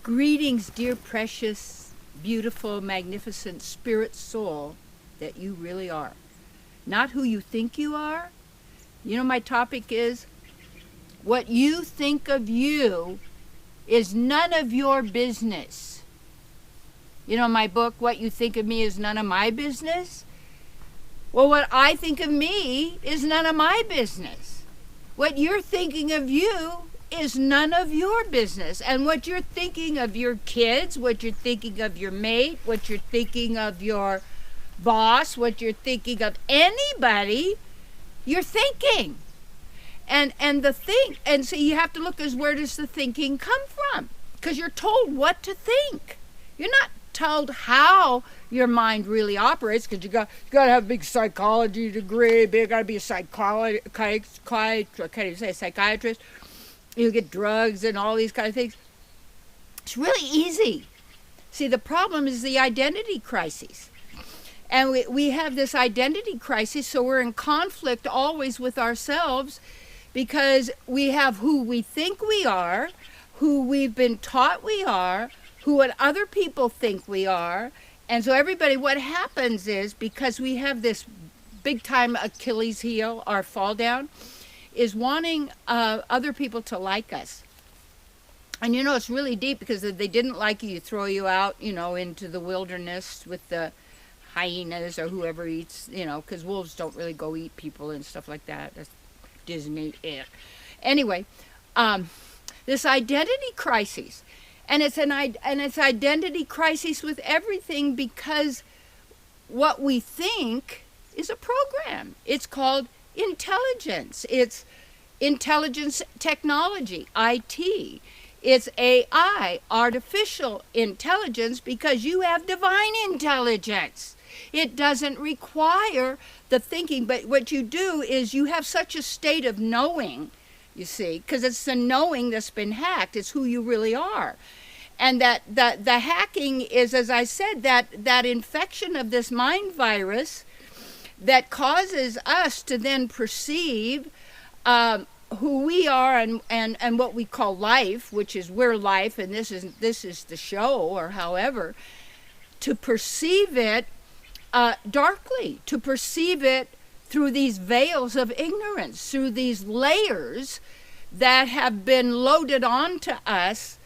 Greetings, dear, precious, beautiful, magnificent spirit soul that you really are. Not who you think you are. You know, my topic is what you think of you is none of your business. You know, my book, What You Think of Me Is None of My Business. Well, what I think of me is none of my business. What you're thinking of you is none of your business. And what you're thinking of your kids, what you're thinking of your mate, what you're thinking of your boss, what you're thinking of anybody, you're thinking. And so you have to look as where does the thinking come from? Because you're told what to think. You're not told how your mind really operates, because you got to have a big psychology degree, you got to be a psychiatrist. You get drugs and all these kind of things. It's really easy. See, the problem is the identity crisis. And we have this identity crisis, so we're in conflict always with ourselves because we have who we think we are, who we've been taught we are, who what other people think we are. And so everybody, what happens is, because we have this big time Achilles heel, our fall down, is wanting other people to like us. And you know, it's really deep, because if they didn't like you, you throw you out, you know, into the wilderness with the hyenas or whoever eats, you know, because wolves don't really go eat people and stuff like that. That's Disney. Anyway, this identity crisis. And it's identity crisis with everything, because what we think is a program. It's called intelligence. It's intelligence technology, IT. It's AI, artificial intelligence, because you have divine intelligence. It doesn't require the thinking, but what you do is you have such a state of knowing, you see, because it's the knowing that's been hacked. It's who you really are. And that the hacking is, as I said, that infection of this mind virus that causes us to then perceive who we are and what we call life, which is we're life, and this is the show, or however, to perceive it darkly, to perceive it through these veils of ignorance, through these layers that have been loaded onto us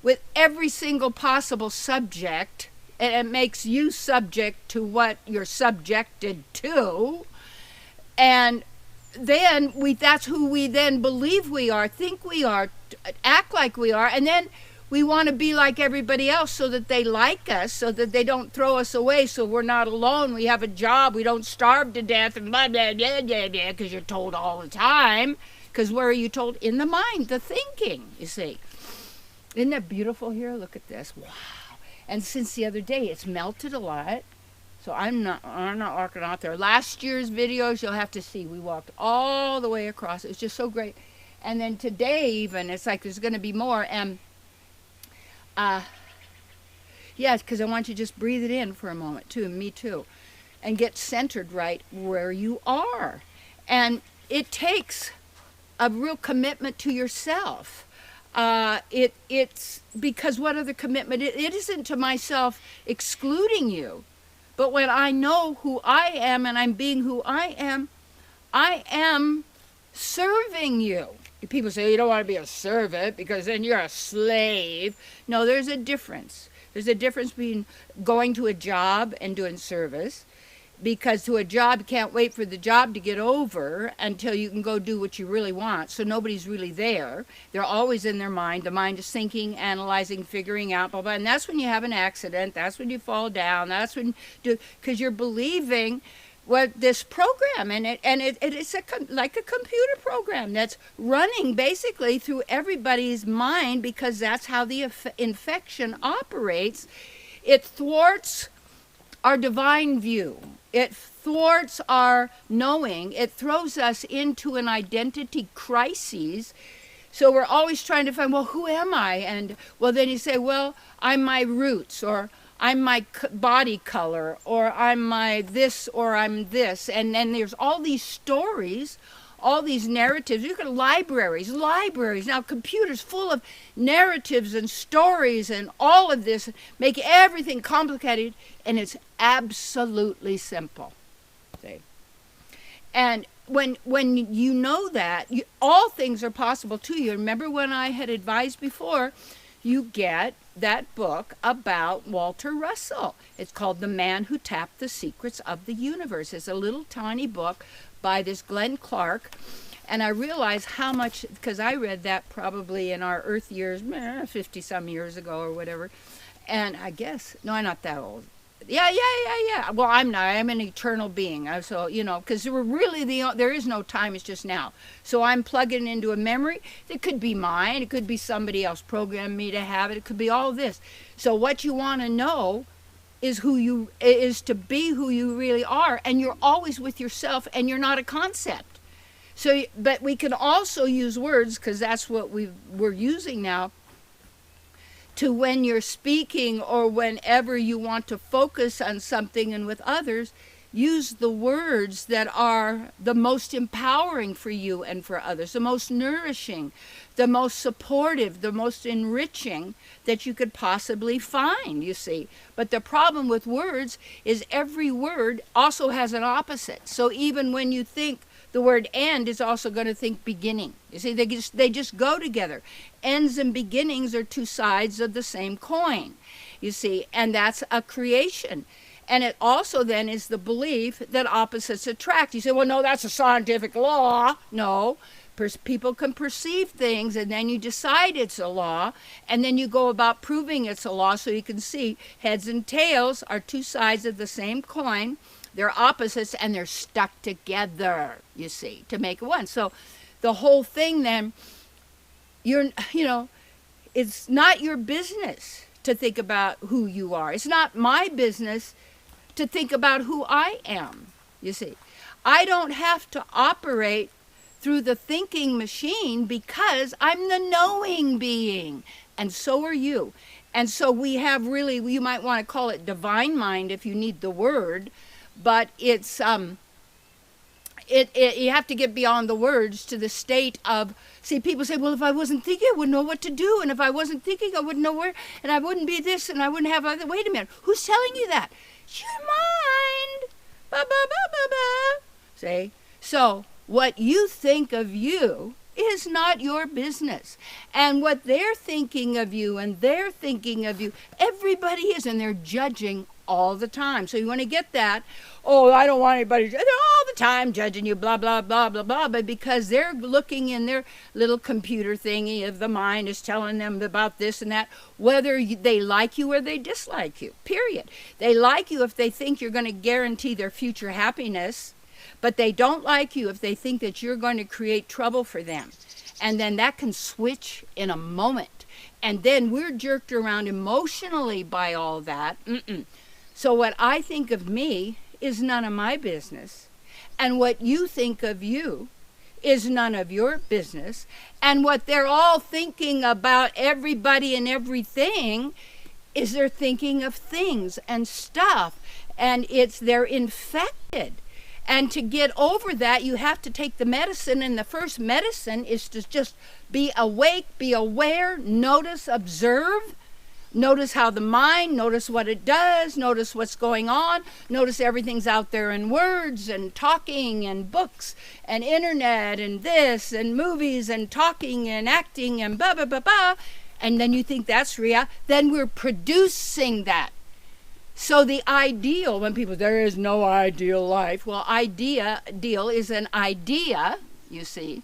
with every single possible subject, and it makes you subject to what you're subjected to. And then that's who we then believe we are, think we are, act like we are, and then we want to be like everybody else so that they like us, so that they don't throw us away, so we're not alone, we have a job, we don't starve to death, and blah, blah, blah, blah, blah, because you're told all the time. Because where are you told? In the mind, the thinking, you see. Isn't that beautiful here? Look at this. Wow. And since the other day, it's melted a lot. So I'm not walking out there. Last year's videos, you'll have to see. We walked all the way across. It was just so great. And then today even, it's like there's going to be more. And yes, because I want you to just breathe it in for a moment too, and me too. And get centered right where you are. And it takes a real commitment to yourself. It's because what other commitment? It isn't to myself excluding you, but when I know who I am and I'm being who I am serving you. People say you don't want to be a servant because then you're a slave. No, there's a difference. There's a difference between going to a job and doing service. Because to a job, you can't wait for the job to get over until you can go do what you really want. So nobody's really there. They're always in their mind. The mind is thinking, analyzing, figuring out, blah, blah. And that's when you have an accident. That's when you fall down. That's when because you're believing what this program, and it's like a computer program that's running basically through everybody's mind, because that's how the infection operates. It thwarts our divine view. It thwarts our knowing. It throws us into an identity crisis. So we're always trying to find, well, who am I? And well, then you say, well, I'm my roots, or I'm my body color, or I'm my this, or I'm this. And then there's all these stories all these narratives. Look at libraries. Now computers full of narratives and stories and all of this make everything complicated, and it's absolutely simple. See? And when you know that, all things are possible to you. Remember when I had advised before, you get that book about Walter Russell. It's called The Man Who Tapped the Secrets of the Universe. It's a little tiny book by this Glenn Clark. And I realized how much, because I read that probably in our Earth years, 50 some years ago or whatever. And I guess, no, I'm not that old. Yeah. Well, I'm not. I'm an eternal being. So, because there is no time. It's just now. So I'm plugging into a memory. It could be mine. It could be somebody else programmed me to have it. It could be all this. So what you want to know is to be who you really are. And you're always with yourself, and you're not a concept. So, but we can also use words, because that's what we're using now, to when you're speaking or whenever you want to focus on something and with others, use the words that are the most empowering for you and for others, the most nourishing, the most supportive, the most enriching that you could possibly find, you see. But the problem with words is every word also has an opposite. So even when you think the word end is also going to think beginning. You see, they just go together. Ends and beginnings are two sides of the same coin, you see, and that's a creation. And it also then is the belief that opposites attract. You say, well, no, that's a scientific law. No, people can perceive things, and then you decide it's a law, and then you go about proving it's a law. So you can see heads and tails are two sides of the same coin. They're opposites, and they're stuck together, you see, to make one. So the whole thing then, it's not your business to think about who you are. It's not my business to think about who I am, you see. I don't have to operate through the thinking machine because I'm the knowing being, and so are you. And so we have really, you might want to call it divine mind if you need the word, but it's you have to get beyond the words to the state of, see, people say, well, if I wasn't thinking, I wouldn't know what to do, and if I wasn't thinking, I wouldn't know where, and I wouldn't be this, and I wouldn't have other. Wait a minute, who's telling you that? Your mind. Ba ba ba ba ba. See? So what you think of you is not your business. And what they're thinking of you and they're thinking of you, everybody is, and they're judging all the time. So you want to get that. Oh, I don't want anybody to, they're all the time judging you, blah, blah, blah, blah, blah. But because they're looking in their little computer thingy of the mind is telling them about this and that, whether they like you or they dislike you, period. They like you if they think you're going to guarantee their future happiness, but they don't like you if they think that you're going to create trouble for them. And then that can switch in a moment. And then we're jerked around emotionally by all that. So what I think of me is none of my business. And what you think of you is none of your business. And what they're all thinking about everybody and everything is they're thinking of things and stuff. And they're infected. And to get over that, you have to take the medicine. And the first medicine is to just be awake, be aware, notice, observe. Notice how the mind, notice what it does, notice what's going on, notice everything's out there in words and talking and books and internet and this and movies and talking and acting and blah, blah, blah, blah. And then you think that's real. Then we're producing that. So the ideal, when people, there is no ideal life. Well, ideal is an idea, you see.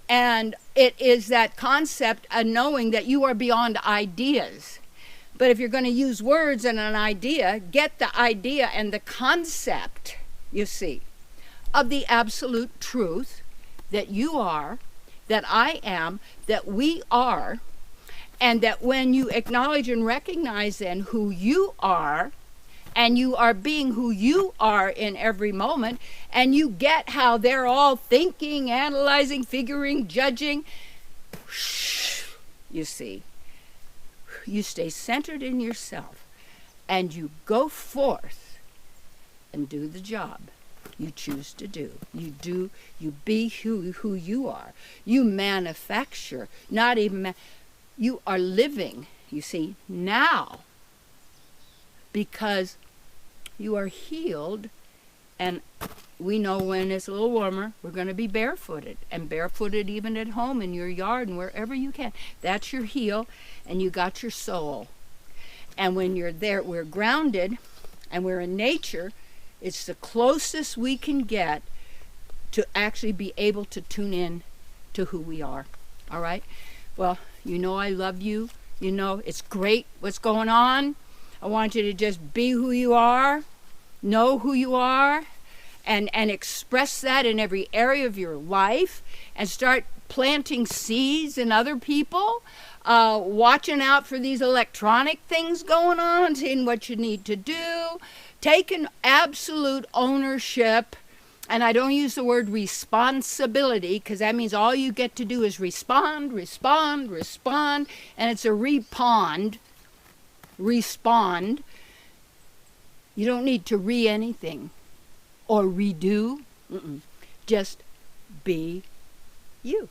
And it is that concept of knowing that you are beyond ideas. But if you're going to use words and an idea, get the idea and the concept, you see, of the absolute truth that you are, that I am, that we are, and that when you acknowledge and recognize then who you are, and you are being who you are in every moment, and you get how they're all thinking, analyzing, figuring, judging, you see, you stay centered in yourself, and you go forth and do the job. You choose to do. You do. You be who you are. You manufacture, not even, you are living, you see, now, because you are healed. And we know when it's a little warmer, we're going to be barefooted, and barefooted even at home, in your yard, and wherever you can. That's your heel, and you got your soul. And when you're there, we're grounded, and we're in nature. It's the closest we can get to actually be able to tune in to who we are. All right? Well, you know I love you. You know it's great what's going on. I want you to just be who you are, know who you are, and express that in every area of your life, and start planting seeds in other people, watching out for these electronic things going on, seeing what you need to do, taking absolute ownership. And I don't use the word responsibility, because that means all you get to do is respond, respond, respond, and it's a respond. You don't need to anything or redo. Just be you.